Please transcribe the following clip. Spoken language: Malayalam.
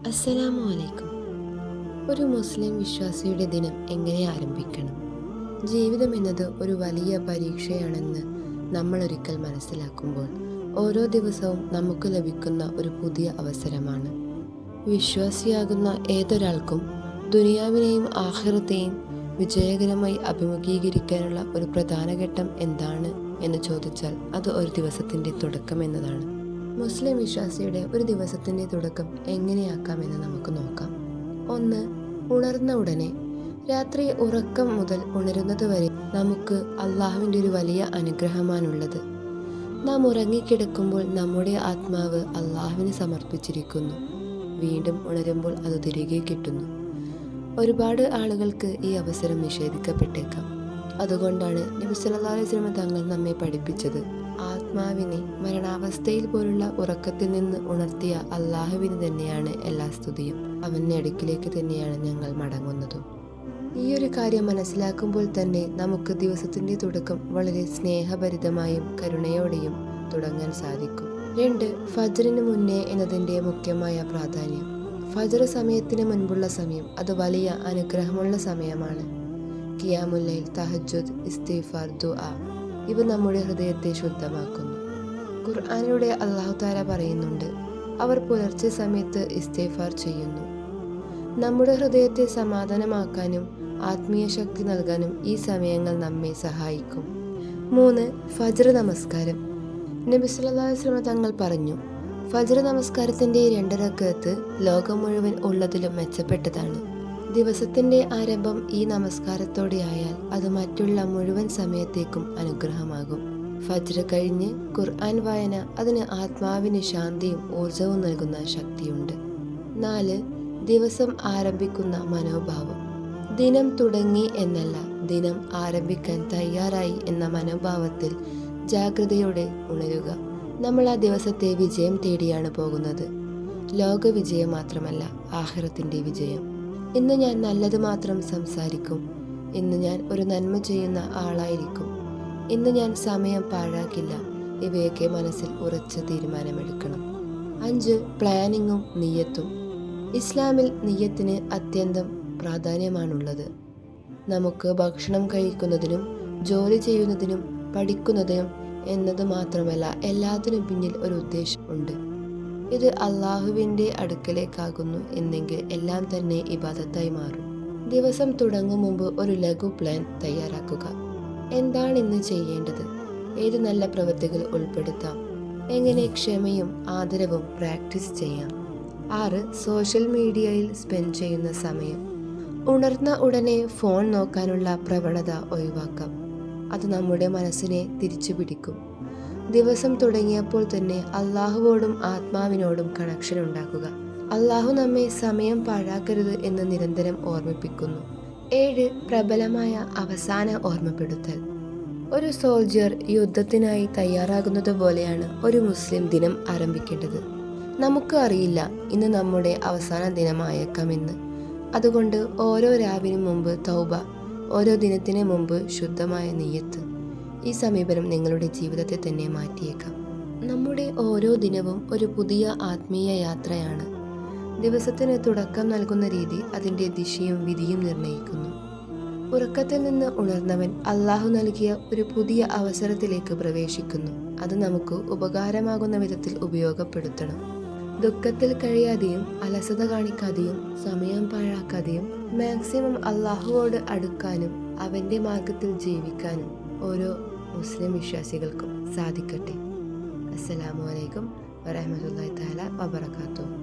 അസ്സലാമു അലൈക്കും. ഒരു മുസ്ലിം വിശ്വാസിയുടെ ദിനം എങ്ങനെ ആരംഭിക്കണം? ജീവിതം എന്നത് ഒരു വലിയ പരീക്ഷയാണെന്ന് നമ്മൾ ഒരിക്കൽ മനസ്സിലാക്കുമ്പോൾ ഓരോ ദിവസവും നമുക്ക് ലഭിക്കുന്ന ഒരു പുതിയ അവസരമാണ്. വിശ്വാസിയാകുന്ന ഏതൊരാൾക്കും ദുനിയാവിനെയും ആഖിറത്തെയും വിജയകരമായി അഭിമുഖീകരിക്കാനുള്ള ഒരു പ്രധാന ഘട്ടം എന്താണ് എന്ന് ചോദിച്ചാൽ അത് ഒരു ദിവസത്തിൻ്റെ തുടക്കം എന്നതാണ്. മുസ്ലിം വിശ്വാസിയുടെ ഒരു ദിവസത്തിൻ്റെ തുടക്കം എങ്ങനെയാക്കാമെന്ന് നമുക്ക് നോക്കാം. 1. ഉണർന്ന ഉടനെ. രാത്രി ഉറക്കം മുതൽ ഉണരുന്നത് വരെ നമുക്ക് അള്ളാഹുവിൻ്റെ ഒരു വലിയ അനുഗ്രഹമാണുള്ളത്. നാം ഉറങ്ങിക്കിടക്കുമ്പോൾ നമ്മുടെ ആത്മാവ് അള്ളാഹുവിന് സമർപ്പിച്ചിരിക്കുന്നു. വീണ്ടും ഉണരുമ്പോൾ അത് തിരികെ കിട്ടുന്നു. ഒരുപാട് ആളുകൾക്ക് ഈ അവസരം നിഷേധിക്കപ്പെട്ടേക്കാം. അതുകൊണ്ടാണ് നബി സല്ലല്ലാഹു അലൈഹി വസല്ലം തങ്ങൾ നമ്മെ പഠിപ്പിച്ചത്, ആത്മാവിനെ മരണാവസ്ഥയിൽ പോലുള്ള ഉറക്കത്തിൽ നിന്ന് ഉണർത്തിയ അള്ളാഹുവിന് തന്നെയാണ് എല്ലാ സ്തുതിയും. അവൻ്റെ അടുക്കിലേക്ക് തന്നെയാണ് ഞങ്ങൾ മടങ്ങുന്നതും. ഈ ഒരു കാര്യം മനസ്സിലാക്കുമ്പോൾ തന്നെ നമുക്ക് ദിവസത്തിൻ്റെ തുടക്കം വളരെ സ്നേഹഭരിതമായും കരുണയോടെയും തുടങ്ങാൻ സാധിക്കും. 2. ഫജ്റിന് മുന്നേ എന്നതിൻ്റെ മുഖ്യമായ പ്രാധാന്യം. ഫജ്ർ സമയത്തിന് മുൻപുള്ള സമയം അത് വലിയ അനുഗ്രഹമുള്ള സമയമാണ്. ഖിയാമുൽ ലൈൽ, തഹജ്ജുദ്, ഇസ്തിഗ്ഫാർ, ദുആ ഇവ നമ്മുടെ ഹൃദയത്തെ ശുദ്ധമാക്കുന്നു. ഖുർആനിലൂടെ അല്ലാഹു തആല പറയുന്നുണ്ട്, അവർ പുലർച്ചെ സമയത്ത് ഇസ്തിഗ്ഫാർ ചെയ്യുന്നു. നമ്മുടെ ഹൃദയത്തെ സമാധാനമാക്കാനും ആത്മീയ ശക്തി നൽകാനും ഈ സമയങ്ങൾ നമ്മെ സഹായിക്കും. 3. ഫജ്ർ നമസ്കാരം. നബി സല്ലല്ലാഹു അലൈഹി വസല്ലം തങ്ങൾ പറഞ്ഞു, ഫജ്ർ നമസ്കാരത്തിൻ്റെ 2 റക്അത്ത് ലോകം മുഴുവൻ ഉള്ളതിലും മെച്ചപ്പെട്ടതാണ്. ദിവസത്തിൻ്റെ ആരംഭം ഈ നമസ്കാരത്തോടെ ആയാൽ അത് മറ്റുള്ള മുഴുവൻ സമയത്തേക്കും അനുഗ്രഹമാകും. ഫജ്ർ കഴിഞ്ഞ് ഖുർആൻ വായന അതിന് ആത്മാവിന് ശാന്തിയും ഊർജവും നൽകുന്ന ശക്തിയുണ്ട്. 4. ദിവസം ആരംഭിക്കുന്ന മനോഭാവം. ദിനം തുടങ്ങി എന്നല്ല, ദിനം ആരംഭിക്കാൻ തയ്യാറായി എന്ന മനോഭാവത്തിൽ ജാഗ്രതയോടെ ഉണരുക. നമ്മൾ ആ ദിവസത്തെ വിജയം തേടിയാണ് പോകുന്നത്. ലോക വിജയം മാത്രമല്ല, ആഖിറത്തിൻ്റെ വിജയം. ഇന്ന് ഞാൻ നല്ലത് മാത്രം സംസാരിക്കും. ഇന്ന് ഞാൻ ഒരു നന്മ ചെയ്യുന്ന ആളായിരിക്കും. ഇന്ന് ഞാൻ സമയം പാഴാക്കില്ല. ഇവയൊക്കെ മനസ്സിൽ ഉറച്ച തീരുമാനമെടുക്കണം. 5. പ്ലാനിങ്ങും നിയ്യത്തും. ഇസ്ലാമിൽ നിയ്യത്തിന് അത്യന്തം പ്രാധാന്യമാണുള്ളത്. നമുക്ക് ഭക്ഷണം കഴിക്കുന്നതിനും ജോലി ചെയ്യുന്നതിനും പഠിക്കുന്നതിനും എന്നത് മാത്രമല്ല, എല്ലാത്തിനും പിന്നിൽ ഒരു ഉദ്ദേശം ഉണ്ട്. ഇത് അള്ളാഹുവിൻ്റെ അടുക്കലേക്കാകുന്നു എന്നെങ്കിൽ എല്ലാം തന്നെ ഇബാദത്തായി മാറും. ദിവസം തുടങ്ങും മുമ്പ് ഒരു ലഘു പ്ലാൻ തയ്യാറാക്കുക. എന്താണ് ഇന്ന് ചെയ്യേണ്ടത്? ഏത് നല്ല പ്രവൃത്തികൾ ഉൾപ്പെടുത്താം? എങ്ങനെ ക്ഷമയും ആദരവും പ്രാക്ടീസ് ചെയ്യാം? 6. സോഷ്യൽ മീഡിയയിൽ സ്പെൻഡ് ചെയ്യുന്ന സമയം. ഉണർന്ന ഉടനെ ഫോൺ നോക്കാനുള്ള പ്രവണത ഒഴിവാക്കാം. അത് നമ്മുടെ മനസ്സിനെ തിരിച്ചു പിടിക്കും. ദിവസം തുടങ്ങിയപ്പോൾ തന്നെ അള്ളാഹുവോടും ആത്മാവിനോടും കണക്ഷൻ ഉണ്ടാക്കുക. അള്ളാഹു നമ്മെ സമയം പാഴാക്കരുത് എന്ന് നിരന്തരം ഓർമ്മിപ്പിക്കുന്നു. 7. പ്രബലമായ അവസാന ഓർമ്മപ്പെടുത്തൽ. ഒരു സോൾജിയർ യുദ്ധത്തിനായി തയ്യാറാകുന്നത് പോലെയാണ് ഒരു മുസ്ലിം ദിനം ആരംഭിക്കേണ്ടത്. നമുക്ക് അറിയില്ല ഇന്ന് നമ്മുടെ അവസാന ദിനമായേക്കാമെന്ന്. അതുകൊണ്ട് ഓരോ രാവിനും മുമ്പ് തൗബ, ഓരോ ദിനത്തിന് മുമ്പ് ശുദ്ധമായ നിയ്യത്ത്. ഈ സമീപനം നിങ്ങളുടെ ജീവിതത്തെ തന്നെ മാറ്റിയേക്കാം. നമ്മുടെ ഓരോ ദിനവും ഒരു പുതിയ ആത്മീയ യാത്രയാണ്. ദിവസത്തിന് തുടക്കം നൽകുന്ന രീതി അതിൻ്റെ ദിശയും വിധിയും നിർണ്ണയിക്കുന്നു. ഉറക്കത്തിൽ നിന്ന് ഉണർന്നവൻ അള്ളാഹു നൽകിയ ഒരു പുതിയ അവസരത്തിലേക്ക് പ്രവേശിക്കുന്നു. അത് നമുക്ക് ഉപകാരമാകുന്ന വിധത്തിൽ ഉപയോഗപ്പെടുത്തണം. ദുഃഖത്തിൽ കഴിയാതെയും അലസത കാണിക്കാതെയും സമയം പാഴാക്കാതെയും മാക്സിമം അള്ളാഹുവോട് അടുക്കാനും അവൻ്റെ മാർഗത്തിൽ ജീവിക്കാനും ഓരോ മുസ്ലിം വിശ്വാസികൾക്കും സാധിക്കട്ടെ. അസ്സലാമു അലൈക്കും വറഹ്മത്തുള്ളാഹി തആല വബറകാതുഹു.